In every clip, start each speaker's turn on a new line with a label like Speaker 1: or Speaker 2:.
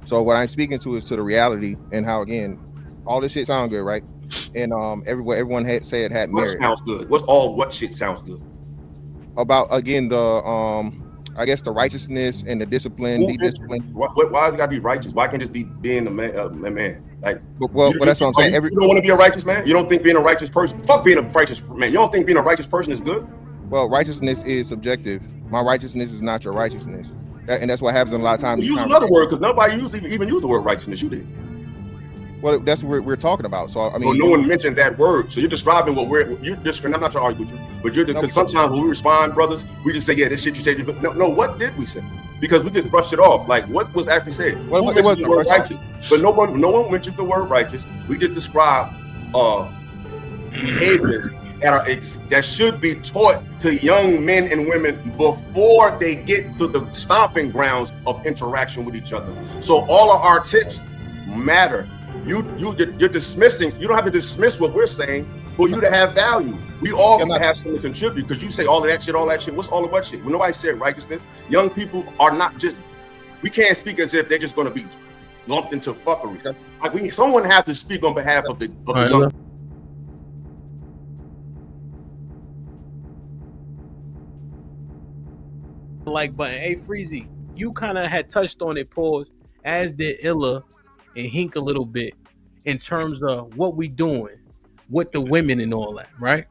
Speaker 1: So what I'm speaking to is to the reality and how, again, all this shit sound good, right? And everyone had said had
Speaker 2: What
Speaker 1: merit.
Speaker 2: sounds good? What shit sounds good?
Speaker 1: About, again, the I guess the righteousness and the discipline,
Speaker 2: Who
Speaker 1: the discipline.
Speaker 2: why it gotta be righteous? Why can't it just be being a man? Like
Speaker 1: Well, that's what I'm saying.
Speaker 2: you don't want to be a righteous man. You don't think being a righteous person? Fuck being a righteous man. You don't think being a righteous person is good?
Speaker 1: Well, righteousness is subjective. My righteousness is not your righteousness, and that's what happens in a lot of times.
Speaker 2: Use another word, because nobody even used the word righteousness. You did.
Speaker 1: Well, that's what we're talking about. So I mean,
Speaker 2: no one mentioned that word. So you're describing what you're just. And I'm not trying to argue with you, but because sometimes when we respond, brothers, we just say, yeah, this shit you said. No, what did we say? Because we just brushed it off. Like, what was actually said?
Speaker 1: Well,
Speaker 2: Who mentioned the word righteous? But no one mentioned the word righteous. We did describe behaviors that should be taught to young men and women before they get to the stomping grounds of interaction with each other. So all of our tips matter. You're dismissing. You don't have to dismiss what we're saying for you to have value. We all have something to contribute, because you say all of that shit. What's all of that shit? When nobody said righteousness, young people are not just. We can't speak as if they're just going to be lumped into fuckery. Okay. Like someone has to speak on behalf of the young.
Speaker 3: Like button. Hey, Freezy, you kind of had touched on it, pause, as did Illa and Hink a little bit, in terms of what we doing with the women and all that, right?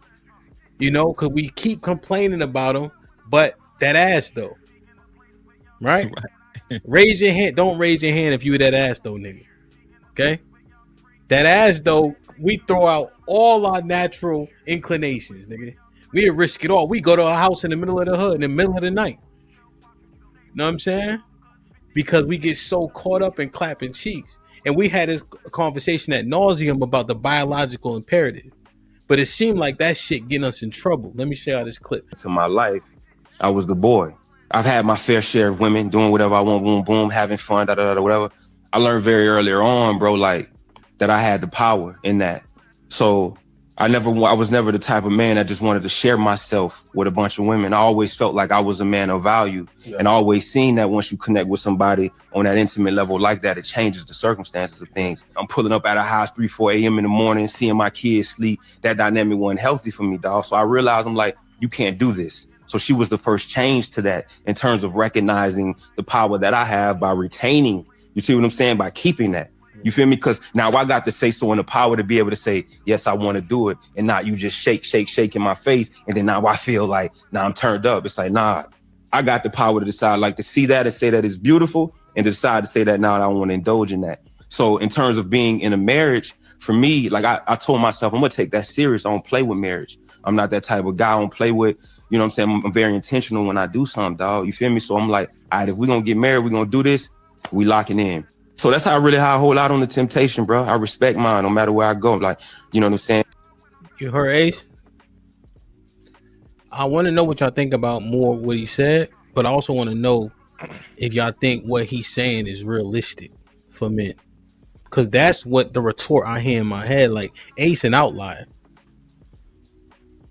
Speaker 3: You know, because we keep complaining about them, but that ass though, right? Raise your hand. Don't raise your hand if you that ass though, nigga. Okay? That ass though, we throw out all our natural inclinations, nigga. We risk it all. We go to a house in the middle of the hood in the middle of the night. Know what I'm saying? Because we get so caught up in clapping cheeks. And we had this conversation ad nauseum about the biological imperative. But it seemed like that shit getting us in trouble. Let me show y'all this clip.
Speaker 4: To my life, I was the boy. I've had my fair share of women doing whatever I want, boom, boom, having fun, whatever. I learned very earlier on, bro, like that I had the power in that. So I was never the type of man that just wanted to share myself with a bunch of women. I always felt like I was a man of value, and I always seen that once you connect with somebody on that intimate level like that, it changes the circumstances of things. I'm pulling up at a house 3, 4 a.m. in the morning, seeing my kids sleep. That dynamic wasn't healthy for me, dog. So I realized, I'm like, you can't do this. So she was the first change to that in terms of recognizing the power that I have by retaining, you see what I'm saying, by keeping that. You feel me? Because now I got to say so, and the power to be able to say, yes, I want to do it. And not you just shake in my face. And then now I feel like, now I'm turned up. It's like, nah, I got the power to decide, like to see that and say that it's beautiful, and to decide to say that now I don't want to indulge in that. So in terms of being in a marriage, for me, like I told myself, I'm going to take that serious. I don't play with marriage. I'm not that type of guy. I don't play with, you know what I'm saying? I'm very intentional when I do something, dog. You feel me? So I'm like, all right, if we're going to get married, we're going to do this, we locking in. So that's how I hold out on the temptation, bro. I respect mine no matter where I go. Like, you know what I'm saying?
Speaker 3: You heard Ace? I want to know what y'all think about more what he said, but I also want to know if y'all think what he's saying is realistic for men. Because that's what the retort I hear in my head, like Ace an outlier.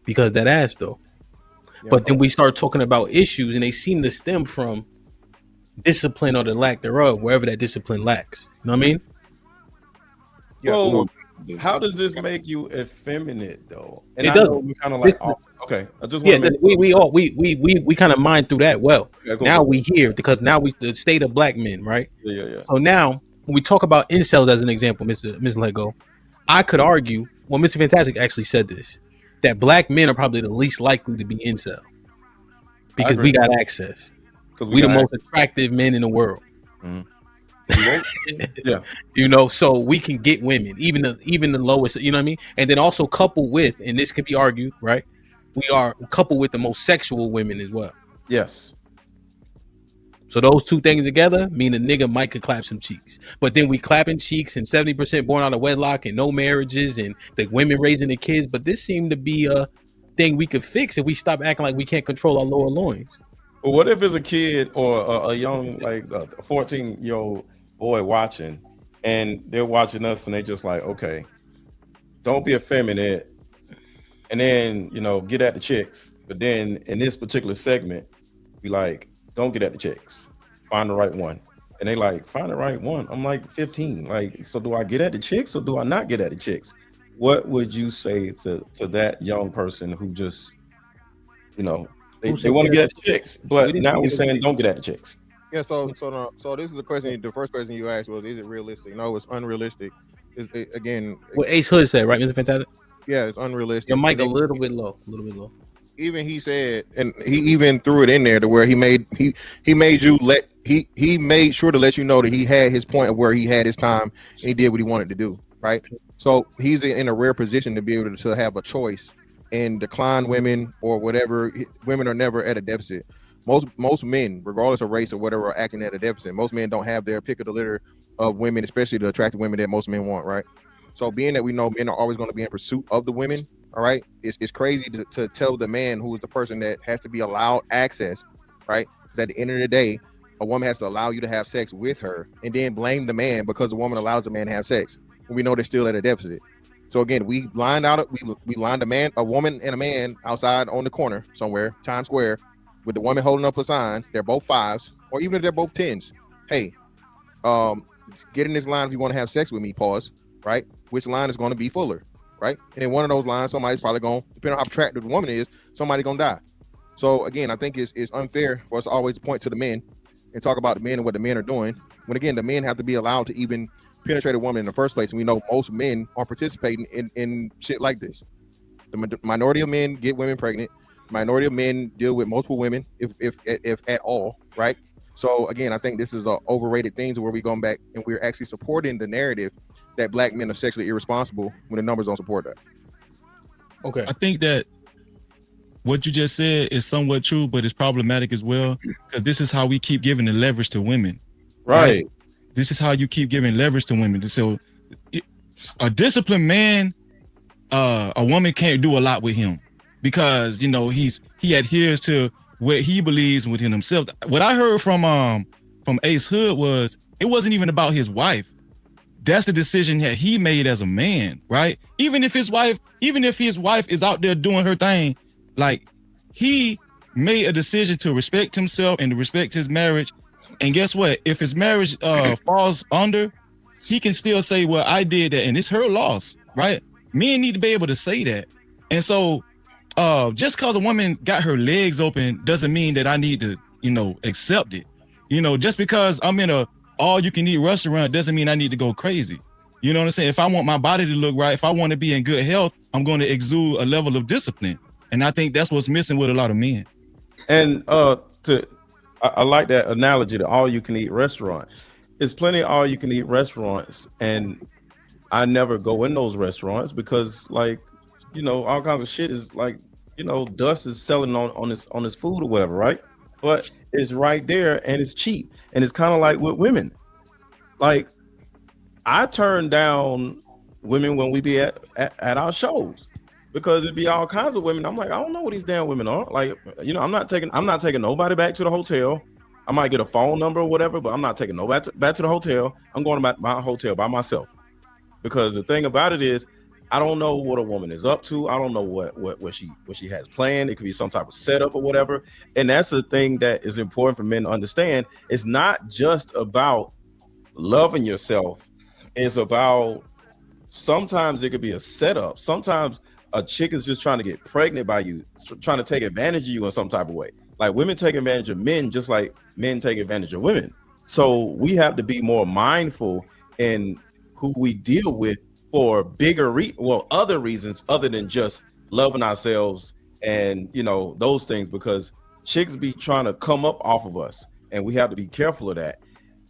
Speaker 3: Because that ass though. Yeah, but then we start talking about issues, and they seem to stem from discipline or the lack thereof, wherever that discipline lacks. You know what I mean?
Speaker 5: Yeah. Well, how does this make you effeminate though? And
Speaker 3: it doesn't.
Speaker 5: We kind of like, okay. I just want to
Speaker 3: we kind of mind through that well. Yeah, now we here because now we the state of black men, right?
Speaker 5: Yeah.
Speaker 3: So now when we talk about incels as an example, Mr. Lego, I could argue. Well, Mr. Fantastic actually said this, that black men are probably the least likely to be incel because we got access. Because we the most attractive men in the world.
Speaker 5: Mm-hmm. Yeah,
Speaker 3: you know, so we can get women, even the lowest. You know what I mean? And then also coupled with, and this could be argued, right? We are coupled with the most sexual women as well.
Speaker 5: Yes.
Speaker 3: So those two things together mean a nigga might could clap some cheeks. But then we clapping cheeks and 70% born out of wedlock and no marriages and the women raising the kids. But this seemed to be a thing we could fix if we stop acting like we can't control our lower loins.
Speaker 5: Well, what if it's a kid or a young, like a 14-year-old boy watching, and they're watching us and they just like, okay, don't be effeminate, and then, you know, get at the chicks. But then in this particular segment, be like, don't get at the chicks. Find the right one. And they like, find the right one. I'm like 15. Like, so do I get at the chicks or do I not get at the chicks? What would you say to that young person who just, you know,
Speaker 3: Who
Speaker 5: they
Speaker 3: said
Speaker 5: want to
Speaker 3: get
Speaker 5: get
Speaker 3: at
Speaker 5: at the chicks,
Speaker 3: We
Speaker 5: but
Speaker 3: didn't say
Speaker 5: now we're
Speaker 3: get at the
Speaker 5: saying
Speaker 3: chicks.
Speaker 5: don't get at the chicks.
Speaker 1: Yeah, so this is the question. The first question you asked was, "Is it realistic?" No, it's unrealistic. Again,
Speaker 3: What Ace Hood said, right, Mr. Fantastic?
Speaker 1: yeah, it's
Speaker 3: Your
Speaker 1: unrealistic.
Speaker 3: mic
Speaker 1: And
Speaker 3: a
Speaker 1: then
Speaker 3: little bit low, a little bit low.
Speaker 1: even he said, and he even threw it in there to where he made you let he made sure to let you know that he had his point of where he had his time and he did what he wanted to do, right? So he's in a rare position to be able to have a choice and decline women or whatever. Women are never at a deficit. Most men, regardless of race or whatever, are acting at a deficit. Most men don't have their pick of the litter of women, especially the attractive women that most men want, right? So being that we know men are always going to be in pursuit of the women, all right, it's crazy to tell the man who is the person that has to be allowed access, right? Because at the end of the day, a woman has to allow you to have sex with her and then blame the man because the woman allows the man to have sex. And we know they're still at a deficit. So again, we lined a woman and a man outside on the corner somewhere, Times Square, with the woman holding up a sign. They're both fives, or even if they're both tens. Hey, get in this line if you want to have sex with me. Pause. Right? Which line is going to be fuller? Right? And in one of those lines, somebody's probably going, depending on how attractive the woman is, somebody's going to die. So again, I think it's unfair for us to always point to the men and talk about the men and what the men are doing. When again, the men have to be allowed to even penetrate a woman in the first place. And we know most men are participating in shit like this. The minority of men get women pregnant. Minority of men deal with multiple women, if at all, right? So again, I think this is an overrated thing to where we're going back and we're actually supporting the narrative that black men are sexually irresponsible when the numbers don't support that.
Speaker 3: Okay.
Speaker 6: I think that what you just said is somewhat true, but it's problematic as well because this is how we keep giving the leverage to women.
Speaker 5: Right.
Speaker 6: This is how you keep giving leverage to women. So a disciplined man, a woman can't do a lot with him because he adheres to what he believes within himself. What I heard from Ace Hood was it wasn't even about his wife. That's the decision that he made as a man, right? Even if his wife is out there doing her thing, like he made a decision to respect himself and to respect his marriage. And guess what? If his marriage falls under, he can still say, well, I did that and it's her loss, right? Men need to be able to say that. And so just because a woman got her legs open doesn't mean that I need to, accept it. Just because I'm in a all-you-can-eat restaurant doesn't mean I need to go crazy. You know what I'm saying? If I want my body to look right, if I want to be in good health, I'm going to exude a level of discipline. And I think that's what's missing with a lot of men.
Speaker 5: And I like that analogy to all-you-can-eat restaurant. There's plenty of all-you-can-eat restaurants, and I never go in those restaurants because, like, all kinds of shit is like, dust is selling on this food or whatever, right? But it's right there and it's cheap. And it's kind of like with women. Like, I turn down women when we be at our shows because it'd be all kinds of women. I'm like, I don't know what these damn women are. Like, I'm not taking nobody back to the hotel. I might get a phone number or whatever, but I'm not taking nobody back to the hotel. I'm going to my hotel by myself. Because the thing about it is, I don't know what a woman is up to. I don't know what she has planned. It could be some type of setup or whatever. And that's the thing that is important for men to understand. It's not just about loving yourself. It's about, sometimes it could be a setup. Sometimes a chick is just trying to get pregnant by you, trying to take advantage of you in some type of way. Like, women take advantage of men just like men take advantage of women. So we have to be more mindful in who we deal with for bigger other reasons other than just loving ourselves and those things, because chicks be trying to come up off of us and we have to be careful of that.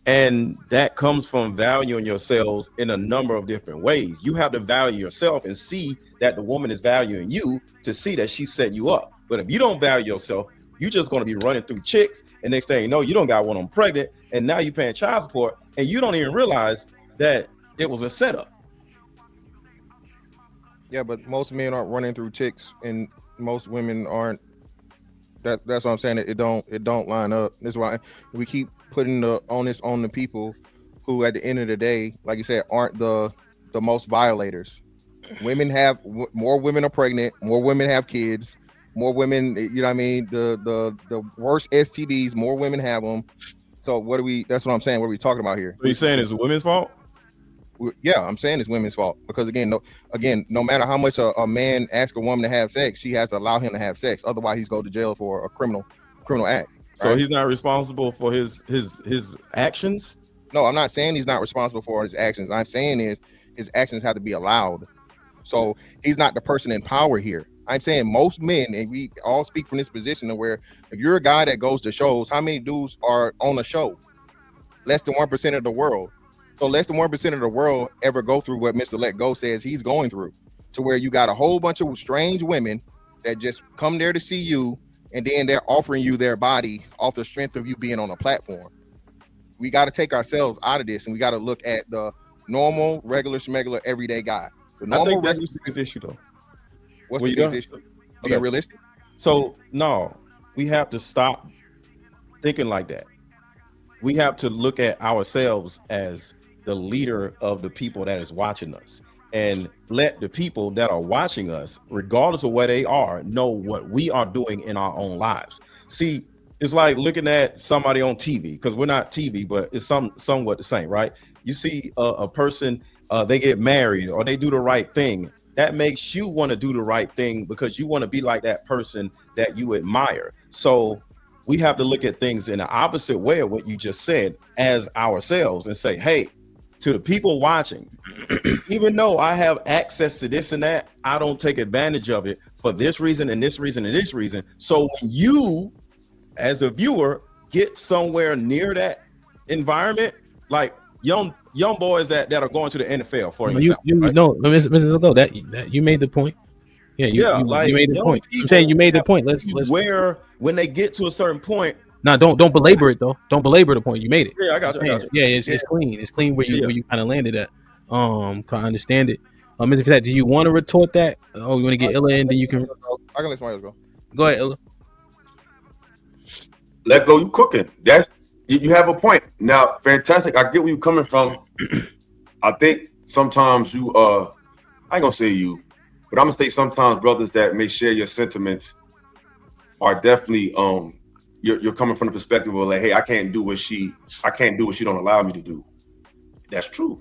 Speaker 5: And that comes from valuing yourselves in a number of different ways. You have to value yourself and see that the woman is valuing you to see that she's setting you up. But if you don't value yourself, you're just going to be running through chicks, and next thing you know, you don't got one on pregnant, and now you're paying child support and you don't even realize that it was a setup.
Speaker 1: Yeah, but most men aren't running through chicks, and most women aren't. That's what I'm saying. It don't line up. This is why we keep putting the onus on the people who, at the end of the day, like you said, aren't the most violators. Women have more women are pregnant, more women have kids, more women. You know what I mean? The worst STDs, more women have them. So what are we? That's what I'm saying. What are we talking about here?
Speaker 5: So you're saying it's the women's fault?
Speaker 1: Yeah, I'm saying it's women's fault because no matter how much a man asks a woman to have sex, she has to allow him to have sex. Otherwise, he's go to jail for a criminal act.
Speaker 5: So
Speaker 1: right?
Speaker 5: he's not responsible for his actions.
Speaker 1: No, I'm not saying he's not responsible for his actions. I'm saying is his actions have to be allowed. So he's not the person in power here. I'm saying most men, and we all speak from this position of where if you're a guy that goes to shows, how many dudes are on a show? Less than 1% of the world. So less than 1% of the world ever go through what Mr. Let Go says he's going through, to where you got a whole bunch of strange women that just come there to see you, and then they're offering you their body off the strength of you being on a platform. We got to take ourselves out of this, and we got to look at the normal, regular, schmegular, everyday guy. The normal,
Speaker 5: I think that's the biggest issue, though.
Speaker 1: What's the biggest issue? Being realistic.
Speaker 5: So no, we have to stop thinking like that. We have to look at ourselves as the leader of the people that is watching us, and let the people that are watching us, regardless of where they are, know what we are doing in our own lives. See, it's like looking at somebody on TV, because we're not TV, but it's somewhat the same, right? You see a person, they get married or they do the right thing. That makes you want to do the right thing because you want to be like that person that you admire. So we have to look at things in the opposite way of what you just said as ourselves and say, hey, to the people watching, even though I have access to this and that, I don't take advantage of it for this reason and this reason and this reason. So when you, as a viewer, get somewhere near that environment, like young boys that are going to the NFL, for example.
Speaker 3: No, Mr. Go, that you made the point. Yeah, you made the point. I'm saying you made the point. Let's
Speaker 5: where when they get to a certain point.
Speaker 3: No, don't belabor it though. Don't belabor the point. You made it.
Speaker 5: Yeah, I got you.
Speaker 3: Yeah, it's clean. It's clean where you kind of landed at. I understand it. Mr. Fat, do you want to retort that? Oh, you want to get Illa in, then you can.
Speaker 1: I can let somebody else go.
Speaker 3: Go ahead, Illa.
Speaker 2: Let go. You cooking. You have a point. Now, fantastic. I get where you're coming from. I think sometimes you I ain't gonna say you, but I'm gonna say sometimes brothers that may share your sentiments are definitely you're coming from the perspective of like, hey, I can't do what she don't allow me to do. That's true.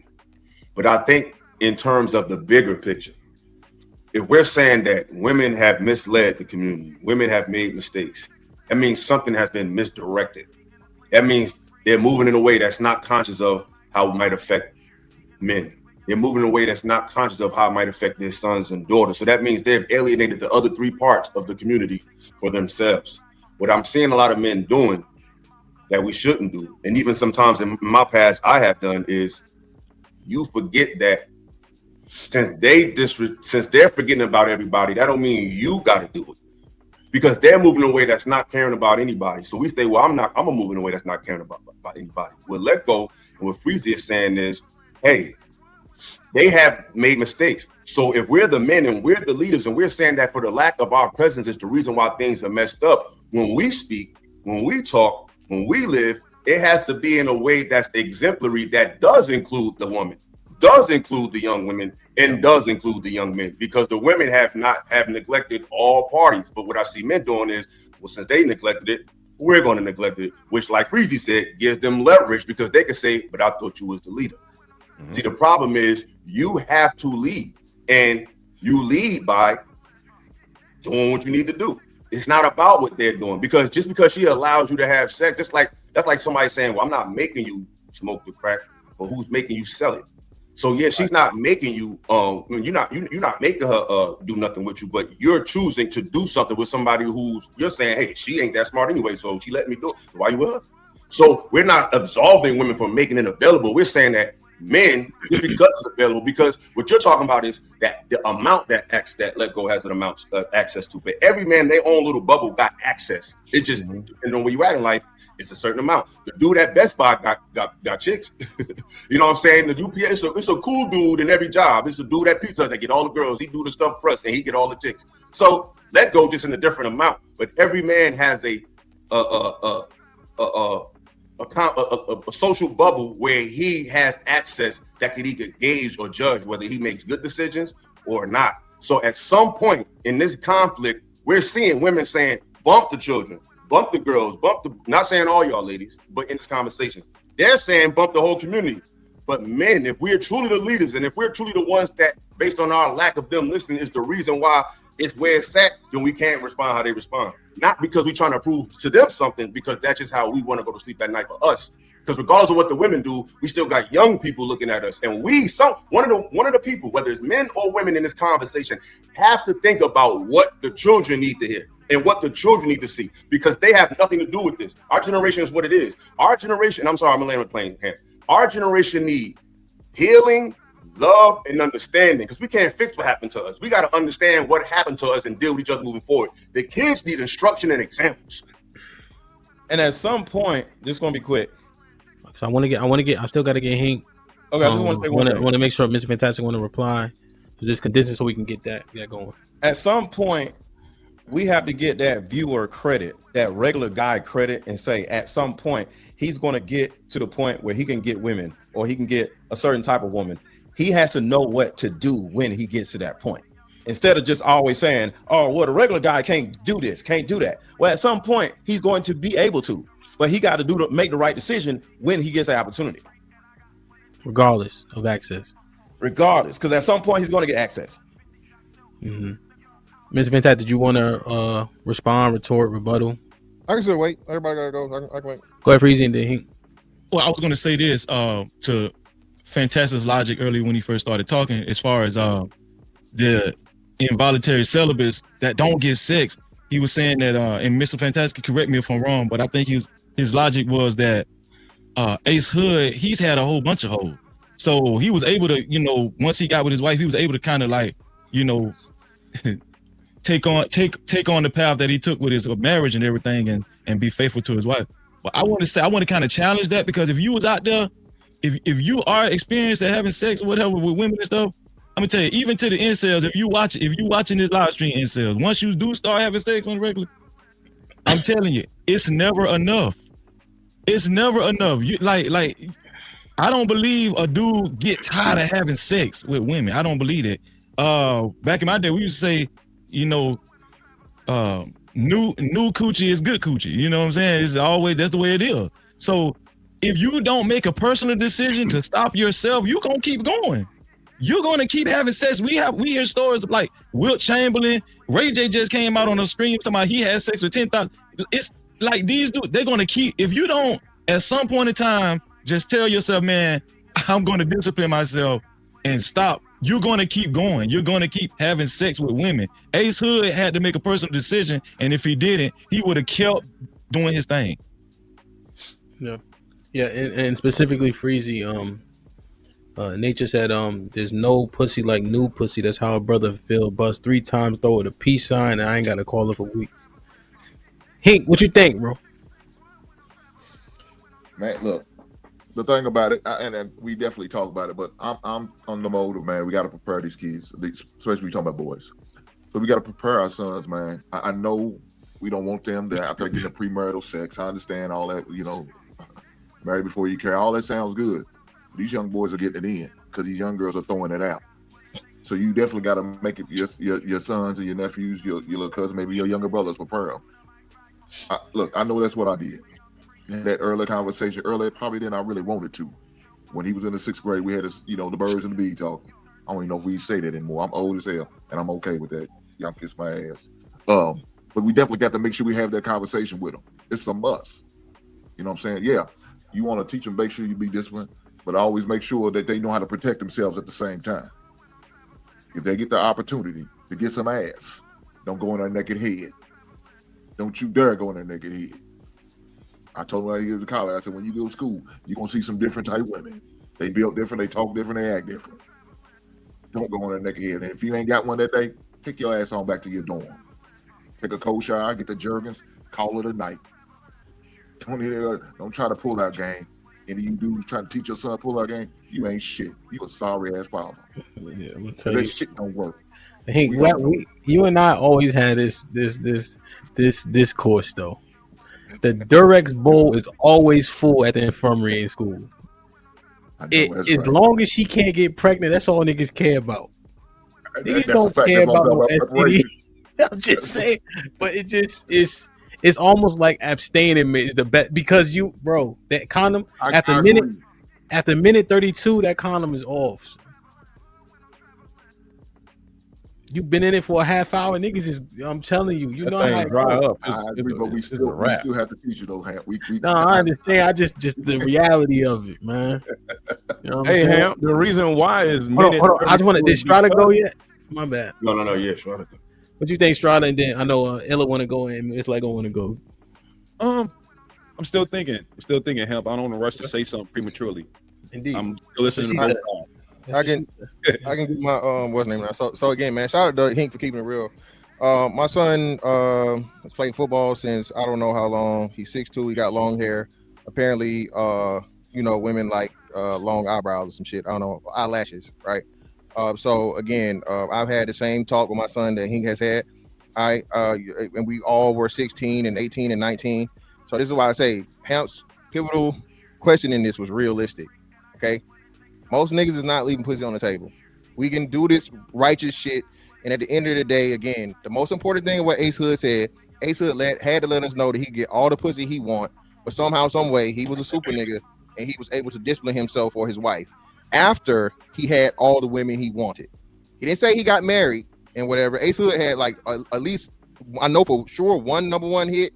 Speaker 2: But I think in terms of the bigger picture, if we're saying that women have misled the community, women have made mistakes, that means something has been misdirected. That means they're moving in a way that's not conscious of how it might affect men. They're moving in a way that's not conscious of how it might affect their sons and daughters. So that means they've alienated the other three parts of the community for themselves. What I'm seeing a lot of men doing that we shouldn't do, and even sometimes in my past I have done, is you forget that since they're forgetting about everybody, that don't mean you got to do it. Because they're moving in a way that's not caring about anybody. So we say, well, I'm gonna move in a way that's not caring about anybody. We'll let go. And what Freezy is saying is, hey, they have made mistakes. So if we're the men and we're the leaders and we're saying that for the lack of our presence is the reason why things are messed up, when we speak, when we talk, when we live, it has to be in a way that's exemplary, that does include the woman, does include the young women, and does include the young men, because the women have neglected all parties. But what I see men doing is, well, since they neglected it, we're going to neglect it, which, like Freezy said, gives them leverage because they can say, but I thought you was the leader. Mm-hmm. See, the problem is you have to lead, and you lead by doing what you need to do. It's not about what they're doing, because just because she allows you to have sex, that's like somebody saying, well, I'm not making you smoke the crack, but who's making you sell it? So yeah, she's not making you you're not making her do nothing with you, but you're choosing to do something with somebody who's, you're saying, hey, she ain't that smart anyway, so she let me do it. So why you with her? So we're not absolving women from making it available. We're saying that men, just because it's available, because what you're talking about is that the amount that Let Go has an amount access to. But every man, their own little bubble got access. It just depends on where you're at in life. It's a certain amount. The dude at Best Buy got chicks. You know what I'm saying? The UPS, it's a cool dude in every job. It's a dude at Pizza that get all the girls. He do the stuff for us and he get all the chicks. So Let Go just in a different amount. But every man has a social bubble where he has access that can either gauge or judge whether he makes good decisions or not. So at some point in this conflict, we're seeing women saying, bump the children, bump the girls, not saying all y'all ladies, but in this conversation, they're saying bump the whole community. But men, if we're truly the leaders and if we're truly the ones that, based on our lack of them listening, is the reason why it's where it's at, then we can't respond how they respond. Not because we're trying to prove to them something, because that's just how we want to go to sleep at night for us. Because regardless of what the women do, we still got young people looking at us. And one of the people, whether it's men or women in this conversation, have to think about what the children need to hear and what the children need to see, because they have nothing to do with this. Our generation is what it is. Our generation, I'm sorry, I'm going to land with playing hand. Our generation need healing, love, and understanding, because we can't fix what happened to us. We got to understand what happened to us and deal with each other moving forward. The kids need instruction and examples.
Speaker 5: And at some point, this is going to be quick.
Speaker 3: So I still got to get Hank.
Speaker 5: Okay, I just want to say one thing.
Speaker 3: I want to make sure Mr. Fantastic want to reply. So just condense it so we can get that going.
Speaker 5: At some point, we have to get that viewer credit, that regular guy credit, and say at some point he's going to get to the point where he can get women, or he can get a certain type of woman. He has to know what to do when he gets to that point, instead of just always saying, oh, well, the regular guy can't do this, can't do that. Well, at some point he's going to be able to, but he got to make the right decision when he gets the opportunity,
Speaker 3: regardless of access.
Speaker 5: Because at some point he's going to get access.
Speaker 3: Mm-hmm. Mr. Fantastic, did you want to respond, retort, rebuttal?
Speaker 1: I can still wait. Everybody gotta go. I can wait.
Speaker 3: Go ahead, Freezy, and then Hank.
Speaker 6: Well, I was going to say this to Fantastic's logic earlier when he first started talking, as far as the involuntary celibates that don't get sex. He was saying that, and Mr. Fantastic, correct me if I'm wrong, but I think his logic was that Ace Hood, he's had a whole bunch of hoes. So he was able to, once he got with his wife, he was able to kind of like, take on the path that he took with his marriage and everything, and be faithful to his wife. But I want to kind of challenge that, because if you was out there, if you are experienced at having sex or whatever with women and stuff, I'm gonna tell you, even to the incels, if you watching this live stream, incels, once you do start having sex on the regular, I'm telling you, it's never enough. It's never enough. You like I don't believe a dude get tired of having sex with women. I don't believe it. Back in my day, we used to say, new coochie is good coochie. You know what I'm saying? It's always, that's the way it is. So if you don't make a personal decision to stop yourself, you're gonna keep going. You're gonna keep having sex. We hear stories of like Wilt Chamberlain. Ray J just came out on the stream talking about he had sex with 10,000. It's like these dudes, they're gonna keep, if you don't at some point in time just tell yourself, man, I'm gonna discipline myself and stop, you're gonna keep going. You're gonna keep having sex with women. Ace Hood had to make a personal decision, and if he didn't, he would have kept doing his thing.
Speaker 3: Yeah, and specifically Freezy, Nature said, there's no pussy like new pussy. That's how a brother feel. Bust 3 times, throw it a peace sign, and I ain't got to call it for weeks. Hank, what you think, bro?
Speaker 7: Man, look, the thing about it, and we definitely talk about it, but I'm on the mode of, man, we got to prepare these kids, especially we talking about boys. So we got to prepare our sons, man. I know we don't want them to out there getting premarital sex. I understand all that, married before you carry. All that sounds good. These young boys are getting it in because these young girls are throwing it out. So you definitely got to make it your sons and your nephews, your little cousins, maybe your younger brothers, prepare them. Look, I know that's what I did. That early conversation, earlier probably than I really wanted to. When he was in the 6th grade, we had this, the birds and the bees talking. I don't even know if we say that anymore. I'm old as hell, and I'm okay with that. Y'all kiss my ass. But we definitely got to make sure we have that conversation with them. It's a must. You know what I'm saying? Yeah, you want to teach them, make sure you be disciplined, but always make sure that they know how to protect themselves at the same time. If they get the opportunity to get some ass, don't go in their naked head. Don't you dare go in their naked head. I told them when I get to college, I said, when you go to school, you're going to see some different type women. They build different, they talk different, they act different. Don't go in their naked head. And if you ain't got one that day, take your ass on back to your dorm. Take a cold shower, get the Jergens, call it a night. Don't try to pull out game. Any of you dudes trying to teach your son to pull out game, you ain't shit. You a sorry ass father.
Speaker 3: Yeah, I'm gonna tell you,
Speaker 7: that shit don't work.
Speaker 3: Hank, you and I always had this discourse though. The Durex bowl is always full at the infirmary in school. As long as she can't get pregnant, that's all niggas care about. Niggas don't care about no STD. I'm just saying, but it's It's almost like abstaining is the best because that condom after minute 32, that condom is off. You've been in it for a half hour, niggas is. I'm telling you, you
Speaker 5: That
Speaker 3: know how
Speaker 5: thing
Speaker 3: it
Speaker 5: dry
Speaker 3: goes.
Speaker 5: up.
Speaker 7: I agree, but we
Speaker 5: It's a
Speaker 7: still
Speaker 5: wrap.
Speaker 7: have to teach you though.
Speaker 3: No, I understand. I just the reality of it, man. You know what I'm
Speaker 5: Hey,
Speaker 3: saying?
Speaker 5: Ham, the reason why is
Speaker 3: Hold
Speaker 5: minute.
Speaker 3: on. I just want to. Did Strada go yet? My bad.
Speaker 2: No, yeah, sure.
Speaker 3: What you think, Strada? And then I know Ella want to go and it's like I want to go.
Speaker 6: I'm still thinking, Hemp. I don't want to rush to say something prematurely.
Speaker 3: Indeed.
Speaker 6: I'm still listening to both sides.
Speaker 1: I can get my what's the name now. So again, man, shout out to Hink for keeping it real. My son has played football since I don't know how long. He's 6'2", he got long hair. Apparently, women like long eyebrows or some shit. I don't know, eyelashes, right? So again, I've had the same talk with my son that Hink has had. And we all were 16 and 18 and 19. So this is why I say Hamp's pivotal question in this was realistic. Okay. Most niggas is not leaving pussy on the table. We can do this righteous shit. And at the end of the day, again, the most important thing of what Ace Hood said, Ace Hood had to let us know that he could get all the pussy he want, but somehow, some way, he was a super nigga and he was able to discipline himself or his wife after he had all the women he wanted. He didn't say he got married and whatever. Ace Hood had like at least, I know for sure, one number one hit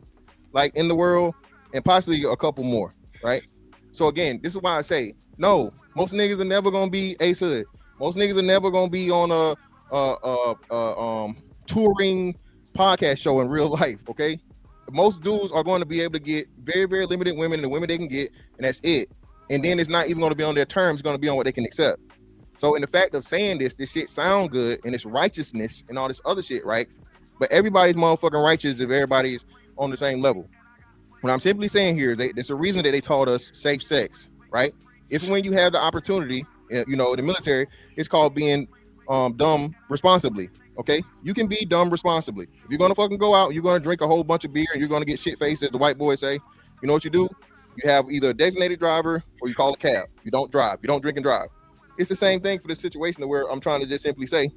Speaker 1: like in the world and possibly a couple more, right? So again, this is why I say no. Most niggas are never gonna be Ace Hood. Most niggas are never gonna be on a touring podcast show in real life. Okay, most dudes are going to be able to get very, very limited women, the women they can get, and that's it. And then it's not even going to be on their terms; it's going to be on what they can accept. So, in the fact of saying this shit sound good and it's righteousness and all this other shit, right? But everybody's motherfucking righteous if everybody's on the same level. What I'm simply saying here is there's a reason that they taught us safe sex, right? If when you have the opportunity, in the military, it's called being dumb responsibly. Okay, you can be dumb responsibly. If you're gonna fucking go out, you're gonna drink a whole bunch of beer and you're gonna get shit faced, as the white boys say. You know what you do? You have either a designated driver or you call a cab. You don't drive. You don't drink and drive. It's the same thing for the situation where I'm trying to just simply say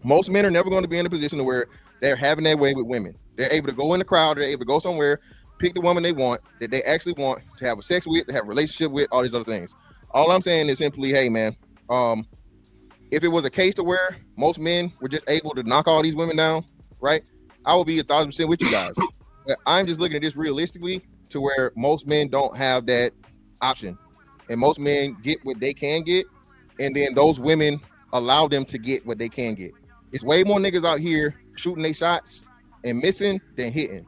Speaker 1: most men are never going to be in a position where they're having their way with women. They're able to go in the crowd. They're able to go somewhere, pick the woman they want, that they actually want to have a sex with, to have a relationship with, all these other things. All I'm saying is simply, hey man, if it was a case to where most men were just able to knock all these women down, right? I would be 1,000% with you guys. But I'm just looking at this realistically to where most men don't have that option. And most men get what they can get. And then those women allow them to get what they can get. It's way more niggas out here shooting their shots and missing than hitting.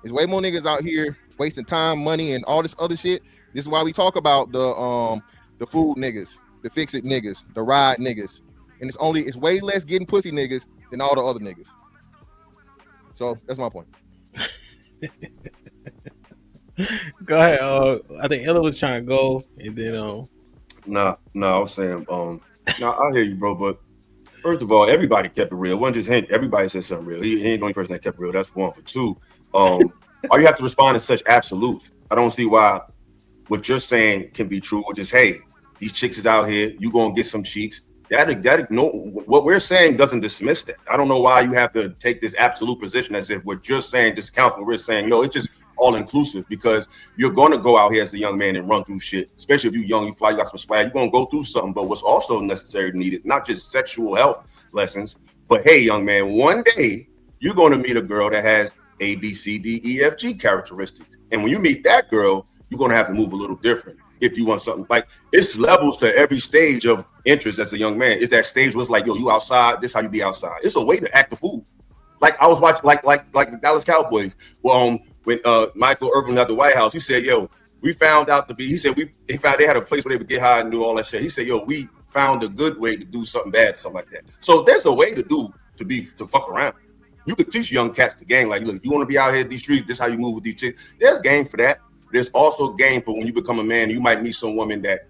Speaker 1: There's way more niggas out here wasting time, money, and all this other shit. This is why we talk about the food niggas, the fix-it niggas, the ride niggas. And it's way less getting pussy niggas than all the other niggas. So that's my point.
Speaker 3: Go ahead. I think Ella was trying to go, and then
Speaker 2: No, I was saying, no, I hear you, bro. But first of all, everybody kept it real. It wasn't just him. Everybody said something real. He ain't the only person that kept it real. That's one. For two, all you have to respond in such absolute. I don't see why what you're saying can be true, or just, hey, these chicks is out here. You gonna get some cheeks. That no, what we're saying doesn't dismiss that. I don't know why you have to take this absolute position as if what you're saying discounts what we're saying. No, it's just all inclusive, because you're gonna go out here as a young man and run through shit, especially if you're young, you fly, you got some swag, you're gonna go through something. But what's also necessary to need is not just sexual health lessons, but hey, young man, one day you're gonna meet a girl that has A, B, C, D, E, F, G characteristics. And when you meet that girl, you're gonna have to move a little different. If you want something, like, it's levels to every stage of interest as a young man. It's that stage where it's like, yo, you outside, this how you be outside. It's a way to act the fool. Like I was watching, like the Dallas Cowboys. Well, when Michael Irvin at the White House, he said, yo, we found out to be, he said, they had a place where they would get high and do all that shit. He said, yo, we found a good way to do something bad, something like that. So there's a way to fuck around. You could teach young cats the game. Like, look, you want to be out here in these streets, this is how you move with these chicks. There's game for that. There's also game for when you become a man, you might meet some woman that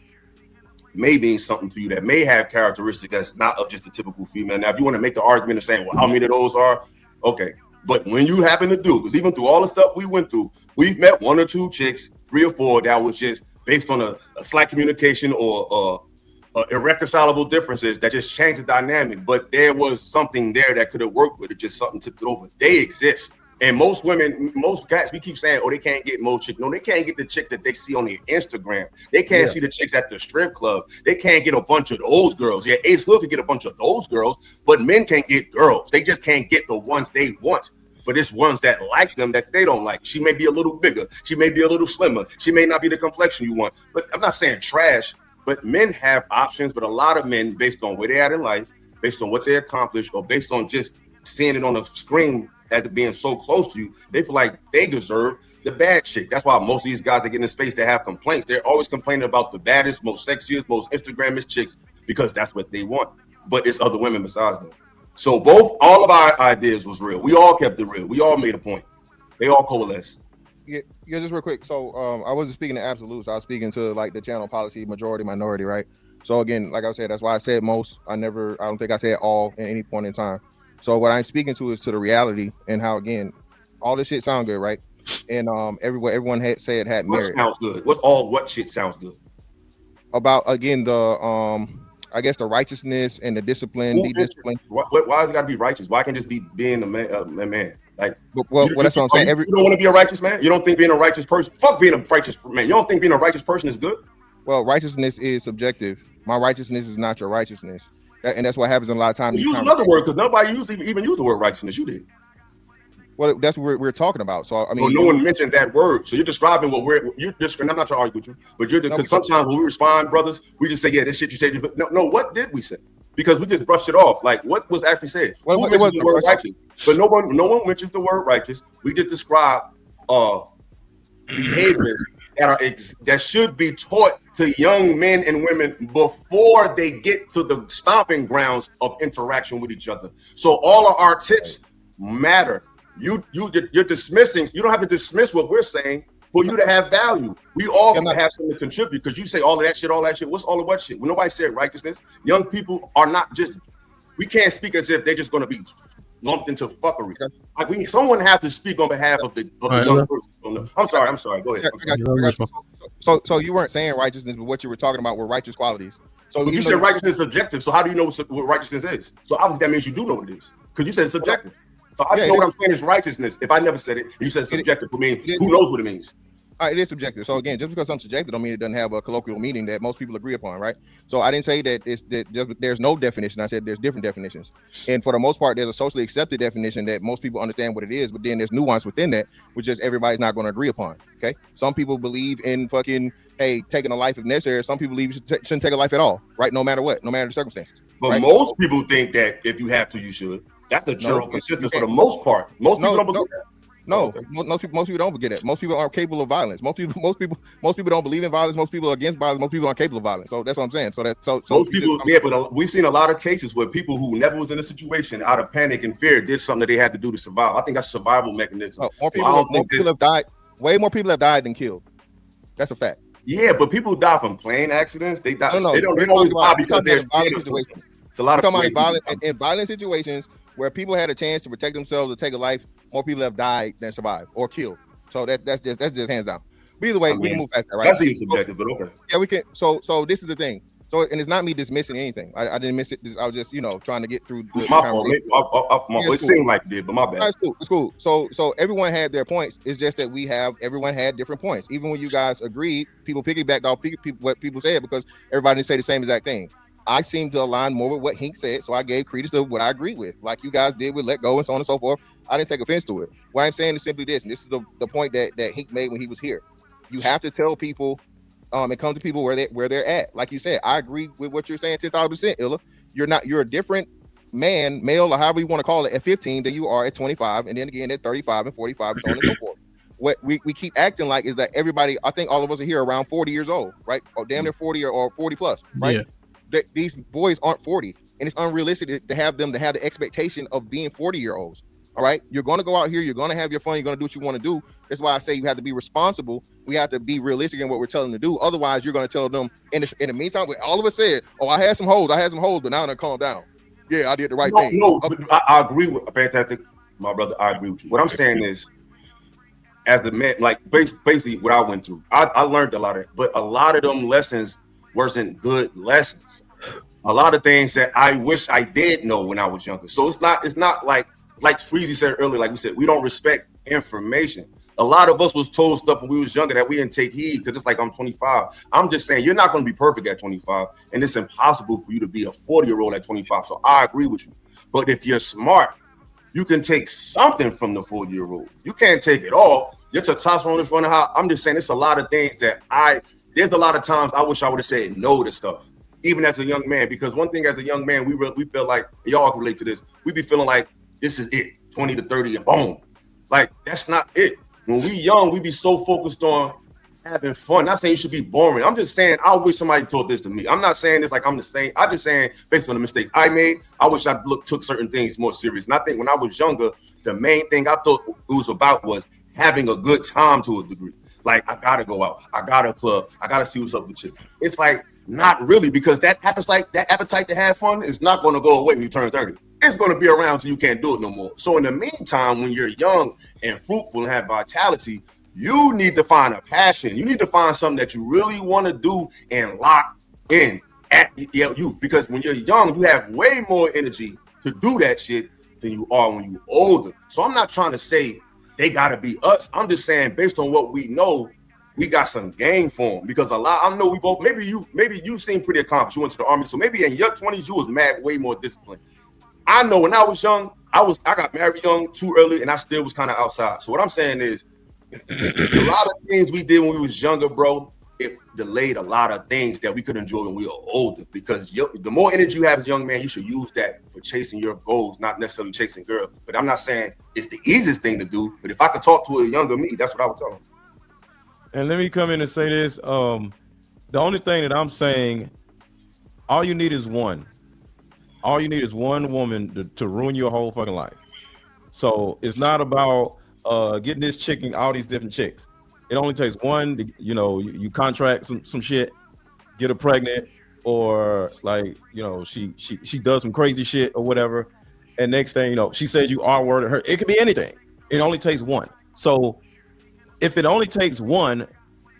Speaker 2: may mean something to you, that may have characteristics that's not of just a typical female. Now, if you want to make the argument of saying, well, how many of those are? Okay. But when you happen to do, because even through all the stuff we went through, we've met one or two chicks, 3 or 4, that was just based on a slight communication or irreconcilable differences that just changed the dynamic. But there was something there that could have worked with it, just something tipped it over. They exist. And most women, most guys, we keep saying, oh, they can't get most chicks. No, they can't get the chick that they see on their Instagram. They can't see the chicks at the strip club. They can't get a bunch of those girls. Yeah, Ace Hood can get a bunch of those girls, but men can't get girls. They just can't get the ones they want. But it's ones that like them that they don't like. She may be a little bigger. She may be a little slimmer. She may not be the complexion you want. But I'm not saying trash, but men have options. But a lot of men, based on where they're at in life, based on what they accomplished, or based on just seeing it on the screen as it being so close to you, they feel like they deserve the bad chick. That's why most of these guys that get in space, they have complaints. They're always complaining about the baddest, most sexiest, most Instagrammist chicks because that's what they want. But it's other women besides them. So all of our ideas was real. We all kept it real. We all made a point. They all coalesced.
Speaker 1: Yeah, just real quick. So I wasn't speaking to absolutes. I was speaking to like the channel policy, majority, minority, right? So again, like I said, that's why I said most. I don't think I said all at any point in time. So what I'm speaking to is to the reality and how, again, all this shit sound good, right? And everyone had said had merit.
Speaker 2: What sounds good? What shit sounds good?
Speaker 1: About, again, the I guess the righteousness and the discipline, the discipline.
Speaker 2: Why does it got to be righteous? Why can't it just be being a man? Like,
Speaker 1: well, that's what I'm saying.
Speaker 2: You don't want to be a righteous man? You don't think being a righteous person? Fuck being a righteous man. You don't think being a righteous person is good?
Speaker 1: Well, righteousness is subjective. My righteousness is not your righteousness, and that's what happens in a lot of times.
Speaker 2: Use another word because nobody even used the word righteousness. You did.
Speaker 1: Well, that's what we're talking about. So I mean,
Speaker 2: no one mentioned that word. So you're describing what you're just. And I'm not trying to argue with you, but because sometimes when we respond, brothers, we just say, "Yeah, this shit you said." No, what did we say? Because we just brushed it off. Like what was actually said?
Speaker 1: Well,
Speaker 2: who mentions the word righteous? But no one mentions the word righteous. We just describe behaviors that should be taught to young men and women before they get to the stomping grounds of interaction with each other. So all of our tips matter. You're dismissing. You don't have to dismiss what we're saying for you to have value. We all have something to contribute because you say all of that shit. What's all of what shit? When nobody said righteousness, young people are not just. We can't speak as if they're just going to be lumped into fuckery. Like someone have to speak on behalf of the young person. I'm sorry. Go ahead.
Speaker 1: So you weren't saying righteousness, but what you were talking about were righteous qualities. So
Speaker 2: you said righteousness is subjective. So how do you know what righteousness is? So obviously that means you do know what it is because you said it's subjective. So I know what I'm saying is righteousness. If I never said it, you said subjective for me. Who knows what it means?
Speaker 1: All right, it is subjective. So again, just because I'm subjective, don't mean it doesn't have a colloquial meaning that most people agree upon, right? So I didn't say that there's no definition. I said there's different definitions, and for the most part, there's a socially accepted definition that most people understand what it is. But then there's nuance within that, which is everybody's not going to agree upon. Okay, some people believe in fucking taking a life if necessary. Some people believe you shouldn't take a life at all, right? No matter what, no matter the circumstances.
Speaker 2: But
Speaker 1: right?
Speaker 2: Most people think that if you have to, you should. That's the general consensus for the most part. Most people don't believe that.
Speaker 1: No, most people don't get it. Most people aren't capable of violence. Most people don't believe in violence. Most people are against violence. Most people aren't capable of violence. So that's what I'm saying. So most people,
Speaker 2: but we've seen a lot of cases where people who never was in a situation out of panic and fear did something that they had to do to survive. I think that's a survival mechanism.
Speaker 1: More people have died. Way more people have died than killed. That's a fact.
Speaker 2: Yeah, but people die from plane accidents. They die. They don't always die because they're violent situations. It's a lot of
Speaker 1: in violent situations where people had a chance to protect themselves or take a life. More people have died than survived or killed. So that's just hands down. But either way, we can move past that, right?
Speaker 2: That's even subjective, but okay.
Speaker 1: Yeah, we can. So this is the thing. So, and it's not me dismissing anything. I didn't miss it. I was just, trying to get through.
Speaker 2: My fault. It seemed like it did, but my bad.
Speaker 1: It's cool. So everyone had their points. It's just that everyone had different points. Even when you guys agreed, people piggybacked off what people said because everybody didn't say the same exact thing. I seem to align more with what Hink said, so I gave credence to what I agreed with, like you guys did with Let Go and so on and so forth. I didn't take offense to it. What I'm saying is simply this, and this is the point that Hink made when he was here. You have to tell people, and come to people where they're at. Like you said, I agree with what you're saying 10,000%, Illa. You're a different man, male, or however you want to call it, at 15 than you are at 25, and then again at 35 and 45 and so on and so forth. What we keep acting like is that everybody, I think all of us are here around 40 years old, right? Or damn near 40 or 40 plus, right? Yeah. These boys aren't 40, and it's unrealistic to have them to have the expectation of being 40-year-olds. All right, you're going to go out here, you're going to have your fun, you're going to do what you want to do. That's why I say you have to be responsible. We have to be realistic in what we're telling them to do. Otherwise, you're going to tell them in the meantime, all of us said, "Oh, I had some hoes, but now they're calm down. Yeah, I did the right thing."
Speaker 2: No, I agree with fantastic, my brother. I agree with you. What I'm saying is, as a man, like basically what I went through, I learned a lot of it, but a lot of them lessons wasn't good lessons. A lot of things that I wish I did know when I was younger. So it's not like like Freezy said earlier, like we said, we don't respect information. A lot of us was told stuff when we was younger that we didn't take heed because it's like I'm 25. I'm just saying you're not going to be perfect at 25, and it's impossible for you to be a 40-year-old at 25. So I agree with you. But if you're smart, you can take something from the 40-year-old. You can't take it all. Your testosterone is running high. I'm just saying it's a lot of things that there's a lot of times I wish I would have said no to stuff, even as a young man. Because one thing as a young man, we feel like, y'all can relate to this, we be feeling like this is it, 20 to 30 and boom. Like, that's not it. When we young, we be so focused on having fun. Not saying you should be boring. I'm just saying I wish somebody told this to me. I'm not saying this like I'm the same. I'm just saying based on the mistakes I made, I wish I took certain things more serious. And I think when I was younger, the main thing I thought it was about was having a good time to a degree. Like, I gotta go out, I gotta club, I gotta see what's up with chicks. It's like not really, because that appetite to have fun is not going to go away when you turn 30. It's going to be around till you can't do it no more. So in the meantime, when you're young and fruitful and have vitality, you need to find a passion. You need to find something that you really want to do and lock in at your youth. Because when you're young, you have way more energy to do that shit than you are when you're older. So I'm not trying to say they got to be us. I'm just saying based on what we know, we got some game for them. Because I know we both, maybe you seem pretty accomplished. You went to the army. So maybe in your 20s, you was way more disciplined. I know when I was young, I got married young too early, and I still was kind of outside. So what I'm saying is, a lot of things we did when we was younger, bro, it delayed a lot of things that we could enjoy when we were older. Because the more energy you have as a young man, you should use that for chasing your goals, not necessarily chasing girls. But I'm not saying it's the easiest thing to do. But if I could talk to a younger me, that's what I would tell him.
Speaker 5: And let me come in and say this. The only thing that I'm saying, all you need is one. All you need is one woman to ruin your whole fucking life. So it's not about getting this chick and all these different chicks. It only takes one. You contract some shit, get her pregnant, or like she does some crazy shit or whatever, and next thing she says you are worded her. It could be anything. It only takes one. So if it only takes one,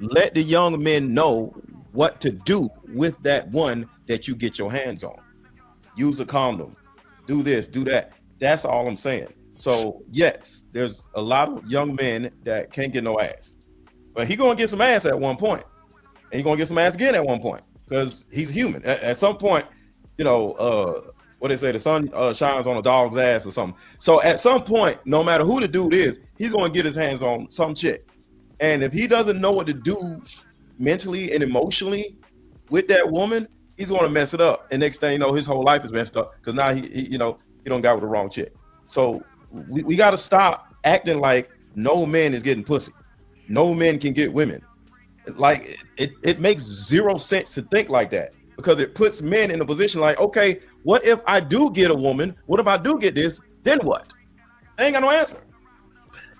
Speaker 5: let the young men know what to do with that one that you get your hands on. Use a condom, do this, do that. That's all I'm saying. So yes, there's a lot of young men that can't get no ass, but he's gonna get some ass at one point, and he's gonna get some ass again at one point because he's human. At some point, what they say, the sun shines on a dog's ass or something. So at some point, no matter who the dude is, he's gonna get his hands on some chick, and if he doesn't know what to do mentally and emotionally with that woman, he's gonna mess it up. And next thing you know, his whole life is messed up because now he don't got with the wrong chick. So we got to stop acting like no man is getting pussy. No men can get women. Like it makes zero sense to think like that because it puts men in a position like, okay, what if I do get a woman? What if I do get this? Then what? I ain't got no answer.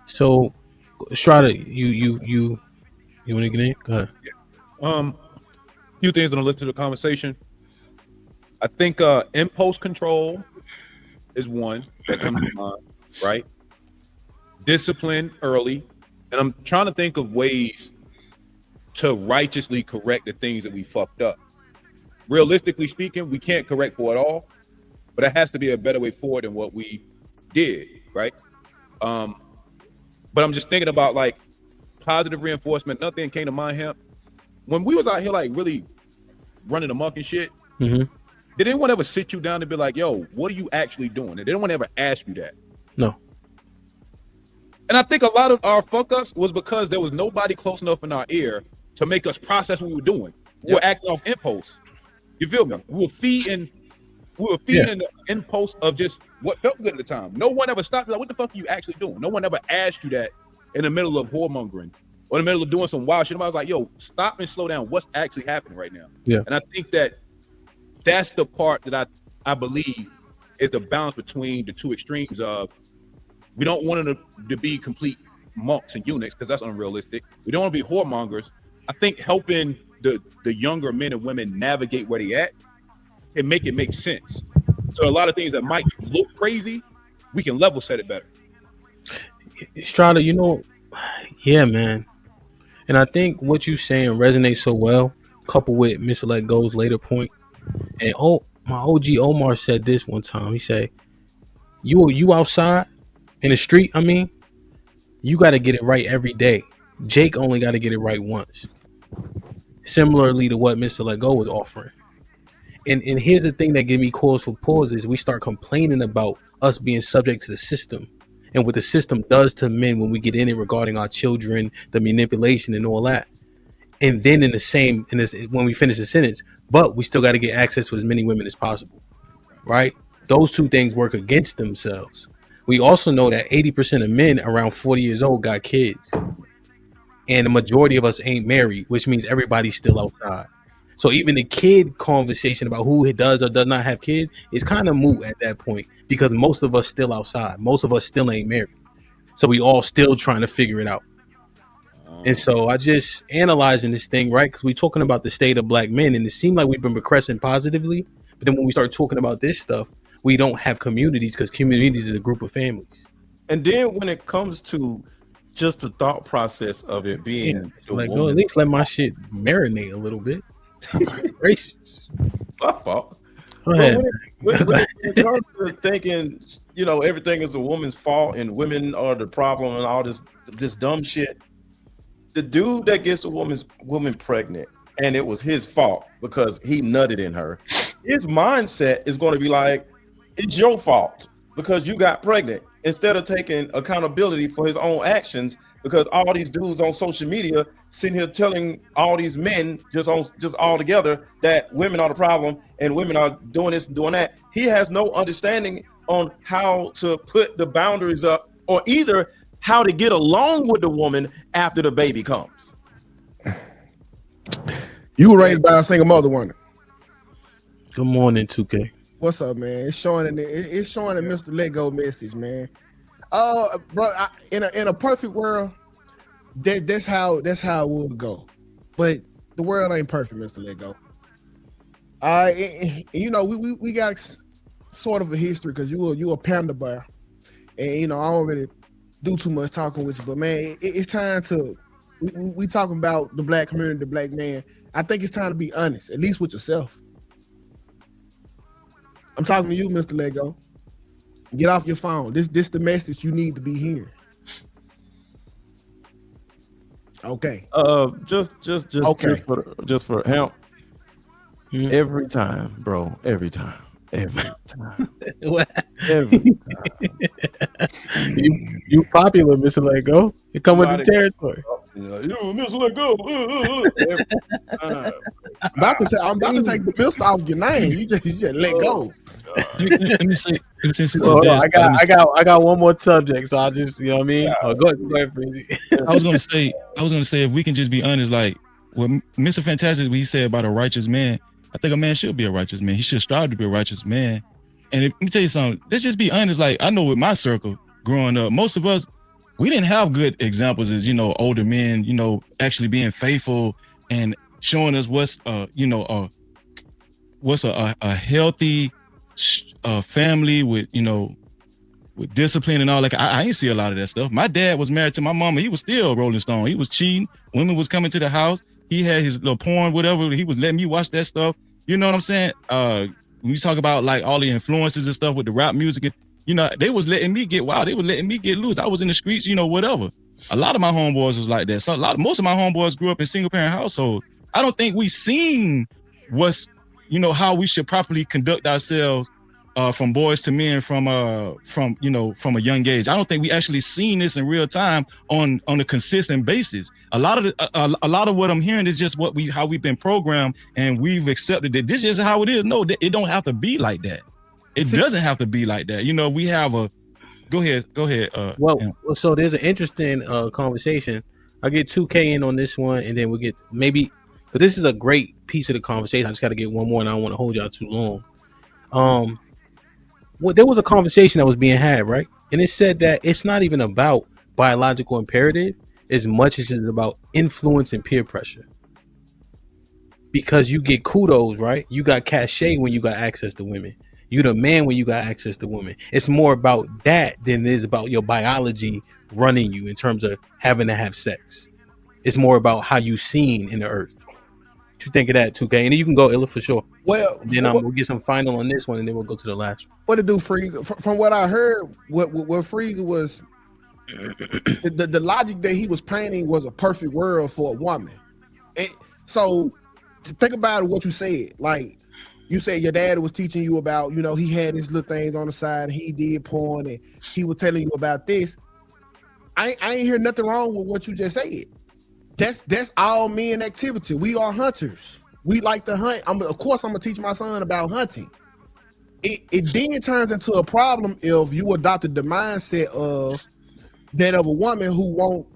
Speaker 3: So, Strada, you want to get in? Go ahead.
Speaker 8: Few things on the list of the conversation. I think impulse control is one that comes to mind, right? Discipline early. And I'm trying to think of ways to righteously correct the things that we fucked up. Realistically speaking, we can't correct for it all, but it has to be a better way forward than what we did, right? But I'm just thinking about like positive reinforcement. Nothing came to mind here. When we was out here like really running amok and shit, did anyone ever sit you down and be like, yo, what are you actually doing? And they don't want to ever ask you that.
Speaker 3: No.
Speaker 8: And I think a lot of our fuck ups was because there was nobody close enough in our ear to make us process what we were doing. We were acting off impulse. You feel me? We were feeding the impulse of just what felt good at the time. No one ever stopped like, what the fuck are you actually doing? No one ever asked you that in the middle of whoremongering or in the middle of doing some wild shit. I was like, yo, stop and slow down. What's actually happening right now?
Speaker 3: Yeah.
Speaker 8: And I think that's the part that I believe is the balance between the two extremes of we don't want them to be complete monks and eunuchs because that's unrealistic. We don't want to be whoremongers. I think helping the younger men and women navigate where they at and make it make sense. So a lot of things that might look crazy, we can level set it better.
Speaker 3: Strada, yeah, man. And I think what you're saying resonates so well, coupled with Mr. Let Go's later point. And my OG Omar said this one time. He said, You outside in the street. I mean, you got to get it right every day. Jake only got to get it right once. Similarly to what Mr. Let Go was offering. And here's the thing that give me cause for pause is we start complaining about us being subject to the system and what the system does to men when we get in it regarding our children, the manipulation and all that. And then when we finish the sentence, but we still got to get access to as many women as possible, right? Those two things work against themselves. We also know that 80% of men around 40 years old got kids. And the majority of us ain't married, which means everybody's still outside. So even the kid conversation about who does or does not have kids is kind of moot at that point because most of us still outside. Most of us still ain't married. So we all still trying to figure it out. And so I just analyzing this thing, right? Because we're talking about the state of black men and it seemed like we've been progressing positively. But then when we start talking about this stuff, we don't have communities because communities is a group of families.
Speaker 5: And then when it comes to just the thought process of it being
Speaker 3: like, at least let my shit marinate a little bit. Gracious.
Speaker 5: My fault.
Speaker 3: Go ahead.
Speaker 5: When it comes to thinking, everything is a woman's fault and women are the problem and all this dumb shit, the dude that gets a woman pregnant and it was his fault because he nutted in her, his mindset is going to be like, it's your fault because you got pregnant, instead of taking accountability for his own actions. Because all these dudes on social media sitting here telling all these men just all together that women are the problem and women are doing this and doing that. He has no understanding on how to put the boundaries up or either how to get along with the woman after the baby comes.
Speaker 9: You were raised by a single mother, weren't it?
Speaker 3: Good morning, 2K.
Speaker 9: What's up, man? It's showing a Mr. Let Go message, man. Bro, in a perfect world, that's how it would go. But the world ain't perfect, Mr. Let Go. We got sort of a history because you a panda bear, and I don't really do too much talking with you. But man, it's time to we talking about the black community, the black man. I think it's time to be honest, at least with yourself. I'm talking to you, Mr. Let Go. Get off your phone. This the message you need to be hearing. Okay.
Speaker 5: Just
Speaker 9: okay.
Speaker 5: Just for HAMP. Every time, bro. Every time. Every time.
Speaker 3: You popular, Mr. Let Go. You come with the territory.
Speaker 5: Mr. Let Go.
Speaker 9: I'm about to take the Mr. off your name. You just let go.
Speaker 6: Let me say.
Speaker 3: I got one more subject, so I'll just go ahead, Breezy.
Speaker 6: I was gonna say if we can just be honest, like what Mr. Fantastic what he said about a righteous man, I think a man should be a righteous man. He should strive to be a righteous man. And let me tell you something. Let's just be honest. Like I know with my circle growing up, most of us we didn't have good examples as older men, actually being faithful and showing us what's a healthy family with discipline and all. Like I ain't see a lot of that stuff. My dad was married to my mama. He was still Rolling Stone. He was cheating. Women was coming to the house. He had his little porn, whatever. He was letting me watch that stuff. You know what I'm saying? When you talk about like all the influences and stuff with the rap music, they was letting me get wild. They was letting me get loose. I was in the streets, whatever. A lot of my homeboys was like that. Most of my homeboys grew up in single parent households. I don't think we seen what's how we should properly conduct ourselves from boys to men from a young age. I don't think we actually seen this in real time on a consistent basis. A lot of what I'm hearing is just how we've been programmed and we've accepted that this is how it is. No, it don't have to be like that. It doesn't have to be like that. We have a go ahead.
Speaker 3: So there's an interesting conversation. I'll get 2K in on this one, and then we'll get maybe. But this is a great piece of the conversation. I just got to get one more, and I don't want to hold y'all too long. There was a conversation that was being had, right? And it said that it's not even about biological imperative as much as it's about influence and peer pressure. Because you get kudos, right? You got cachet when you got access to women. You the man when you got access to women. It's more about that than it is about your biology running you in terms of having to have sex. It's more about how you seen in the earth. you think of that, 2K? And then you can go Illa for sure.
Speaker 9: Well,
Speaker 3: And then we'll get some final on this one, and then we'll go to the last one.
Speaker 9: what to do, Freeze? From what I heard, what Freeze was, the logic that he was painting was a perfect world for a woman. And so think about what you said. Like you said, your dad was teaching you about, you know, he had his little things on the side. He did porn, and he was telling you about this. I ain't hear nothing wrong with what you just said. That's all men activity. We are hunters. We like to hunt. Of course, I'm gonna teach my son about hunting. It then turns into a problem if you adopted the mindset of a woman who want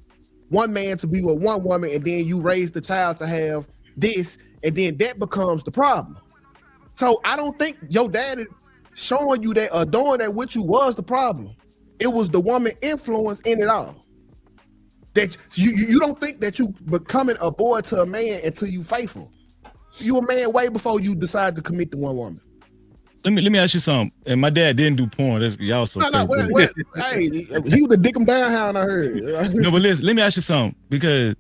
Speaker 9: one man to be with one woman, and then you raise the child to have this, and then that becomes the problem. So I don't think your dad showing you that or doing that with you was the problem. It was the woman influence in it all. That you don't think that you becoming a boy to a man until you faithful. You a man way before you decide to commit to one woman.
Speaker 6: Let me ask you something. And my dad didn't do porn. That's y'all so crazy.
Speaker 9: Hey, he was the dick him down hound, I heard.
Speaker 6: No, but listen, let me ask you something, because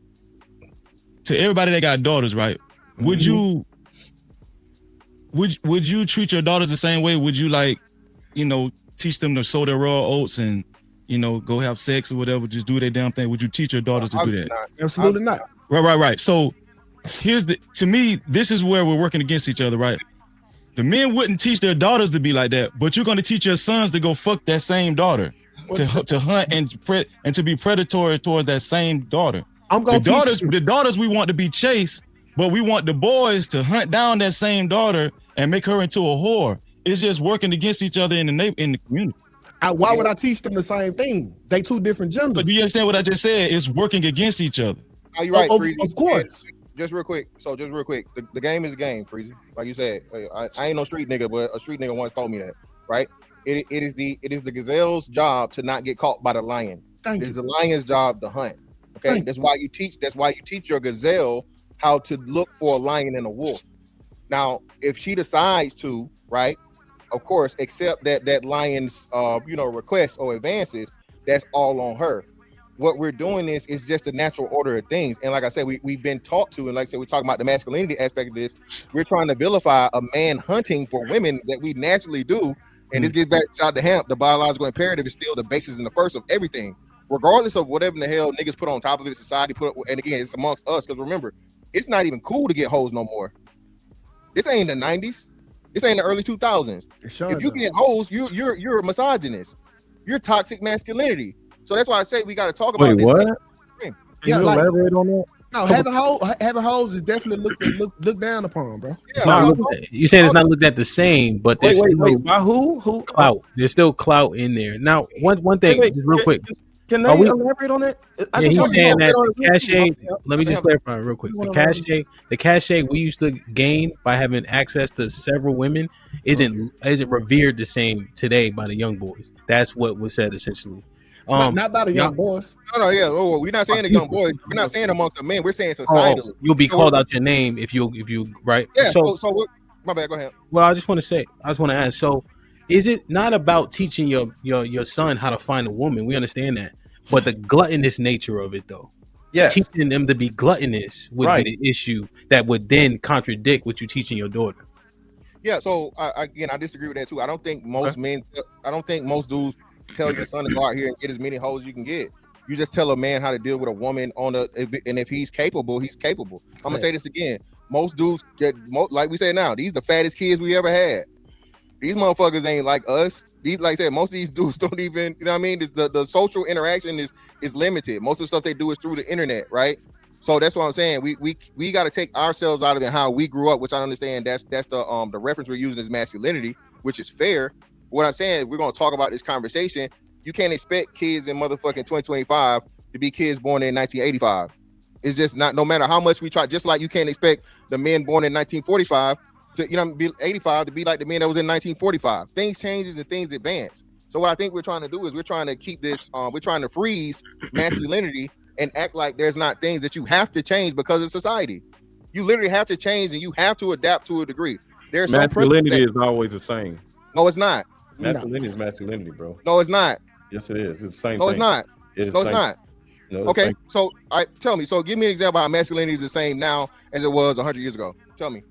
Speaker 6: to everybody that got daughters, right? Would you treat your daughters the same way? Would you, like, you know, teach them to sow their raw oats and, you know, go have sex or whatever, just do their damn thing? Would you teach your daughters to do that?
Speaker 9: Absolutely not.
Speaker 6: Right. So to me, this is where we're working against each other, right? The men wouldn't teach their daughters to be like that, but you're going to teach your sons to go fuck that same daughter, to hunt and to be predatory towards that same daughter. The daughters we want to be chased, but we want the boys to hunt down that same daughter and make her into a whore. It's just working against each other in the community.
Speaker 9: Why would I teach them the same thing? They two different genders.
Speaker 6: But do you understand what I just said? It's working against each other.
Speaker 1: Oh, you're right,
Speaker 9: of course.
Speaker 1: Just real quick. The game is a game, Freezy. Like you said, I ain't no street nigga, but a street nigga once told me that, right? It is the gazelle's job to not get caught by the lion. It is the lion's job to hunt. Okay, that's why you teach your gazelle how to look for a lion and a wolf. Now, if she decides to, right, of course, accept that lion's request or advances, that's all on her. What we're doing is just the natural order of things. And like I said, we've been taught to, and like I said, we're talking about the masculinity aspect of this. We're trying to vilify a man hunting for women that we naturally do. And this gets back to the HAMP. The biological imperative is still the basis and the first of everything, regardless of whatever the hell niggas put on top of it, society put up. And again, it's amongst us, because remember, it's not even cool to get hoes no more. This ain't the 90s. This ain't the early 2000s. If you get hoes, you're a misogynist. You're toxic masculinity. So that's why I say we got to talk about this.
Speaker 5: What?
Speaker 1: Can
Speaker 5: you elaborate on that?
Speaker 9: No, having hoes is definitely looked down upon, bro.
Speaker 3: Yeah, you're saying it's not looked at the same, but there's
Speaker 5: wait. By who?
Speaker 3: Clout. There's still clout in there. Now, one thing, just real quick.
Speaker 5: Can they elaborate on that?
Speaker 3: He's saying that the cachet. Let me just clarify real quick. The cachet we used to gain by having access to several women isn't revered the same today by the young boys. That's what was said essentially.
Speaker 9: Not by the young boys.
Speaker 1: No, yeah. We're not saying the young boys. We're not saying amongst the men. We're saying societally.
Speaker 3: You'll be called out your name if you right.
Speaker 1: Yeah. So my bad. Go ahead.
Speaker 3: Well, I just want to ask. So, is it not about teaching your son how to find a woman? We understand that, but the gluttonous nature of it, though.
Speaker 5: Yes.
Speaker 3: Teaching them to be gluttonous would be the issue that would then contradict what you're teaching your daughter.
Speaker 1: Yeah. So I disagree with that too. I don't think most dudes tell your son to go out here and get as many hoes as you can get. You just tell a man how to deal with a woman and if he's capable, he's capable. I'm gonna say this again. Most dudes like we say now, these the fattest kids we ever had. These motherfuckers ain't like us. These, like I said, most of these dudes don't even, you know what I mean? The social interaction is limited. Most of the stuff they do is through the internet, right? So that's what I'm saying. We got to take ourselves out of it, how we grew up, which I understand that's the reference we're using is masculinity, which is fair. What I'm saying, we're going to talk about this conversation. You can't expect kids in motherfucking 2025 to be kids born in 1985. It's just not, no matter how much we try, just like you can't expect the men born in 1945 to, be 85 to be like the men that was in 1945. Things changes and things advance. So what I think we're trying to do is we're trying to keep this, we're trying to freeze masculinity and act like there's not things that you have to change because of society. You literally have to change and you have to adapt to a degree. There's
Speaker 5: masculinity is always the same.
Speaker 1: No, it's not.
Speaker 5: Masculinity is masculinity, bro.
Speaker 1: No, it's not.
Speaker 5: Yes, it is. It's the same thing.
Speaker 1: No, it's not.
Speaker 5: It is
Speaker 1: no, it's not.
Speaker 5: You know, the
Speaker 1: Okay,
Speaker 5: same-
Speaker 1: so tell me. So give me an example how masculinity is the same now as it was 100 years ago. Tell me.